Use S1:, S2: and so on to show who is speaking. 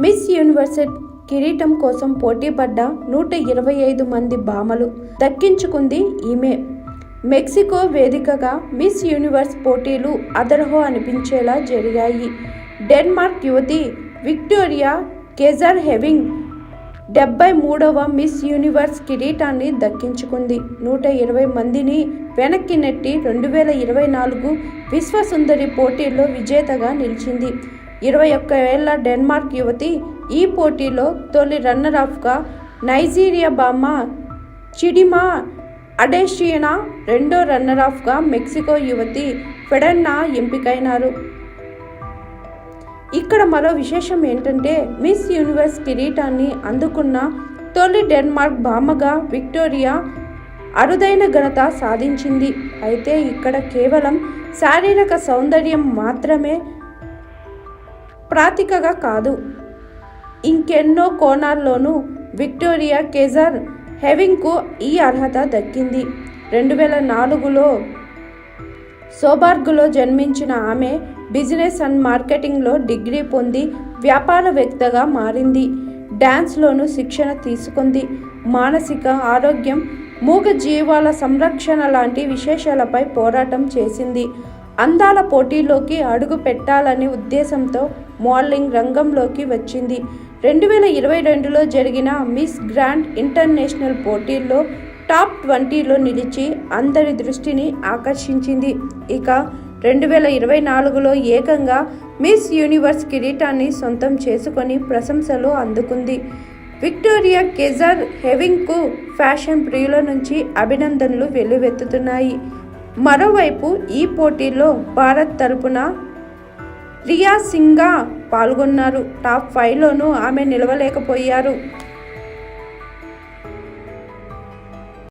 S1: Miss universe కిరీటం కోసం పోటీ పడ్డ 125 మంది భామలు దక్కించుకుంది ఈమె. మెక్సికో వేదికగా మిస్ యూనివర్స్ పోటీలు అదరహో అనిపించేలా జరిగాయి. డెన్మార్క్ యువతి విక్టోరియా కెజర్హెవింగ్ 73వ మిస్ యూనివర్స్ కిరీటాన్ని దక్కించుకుంది. 120 మందిని వెనక్కి నెట్టి 2024 విశ్వసుందరి పోటీల్లో విజేతగా నిలిచింది. 21 ఏళ్ల డెన్మార్క్ యువతి ఈ పోటీలో తొలి రన్నరప్గా నైజీరియా భామ చిడిమా అడెషియనా, రెండో రన్నరప్గా మెక్సికో యువతి ఫెడెన్నా ఎంపికైనారు. ఇక్కడ మరో విశేషం ఏంటంటే మిస్ యూనివర్స్ కిరీటాన్ని అందుకున్న తొలి డెన్మార్క్ భామగా విక్టోరియా అరుదైన ఘనత సాధించింది. అయితే ఇక్కడ కేవలం శారీరక సౌందర్యం మాత్రమే ప్రాతికగా కాదు, ఇంకెన్నో కోణాల్లోనూ విక్టోరియా కెజర్హెవింగ్కు ఈ అర్హత దక్కింది. 2004లో సోబార్గ్లో జన్మించిన ఆమె బిజినెస్ అండ్ మార్కెటింగ్లో డిగ్రీ పొంది వ్యాపారవేత్తగా మారింది. డ్యాన్స్లోనూ శిక్షణ తీసుకుంది. మానసిక ఆరోగ్యం, మూగ జీవాల సంరక్షణ లాంటి విషయాలపై పోరాటం చేసింది. అందాల పోటీలోకి అడుగు పెట్టాలనే ఉద్దేశంతో మోడలింగ్ రంగంలోకి వచ్చింది. 2022లో జరిగిన మిస్ గ్రాండ్ ఇంటర్నేషనల్ పోటీల్లో టాప్ 20లో నిలిచి అందరి దృష్టిని ఆకర్షించింది. ఇక 2024లో ఏకంగా మిస్ యూనివర్స్ కిరీటాన్ని సొంతం చేసుకొని ప్రశంసలు అందుకుంది. విక్టోరియా కెజర్హెవింగ్కు ఫ్యాషన్ ప్రియుల నుంచి అభినందనలు వెల్లువెత్తుతున్నాయి. మరోవైపు ఈ పోటీలో భారత్ తరపున రియా సింగ్గా పాల్గొన్నారు. టాప్ 5లోనూ ఆమె నిలవలేకపోయారు.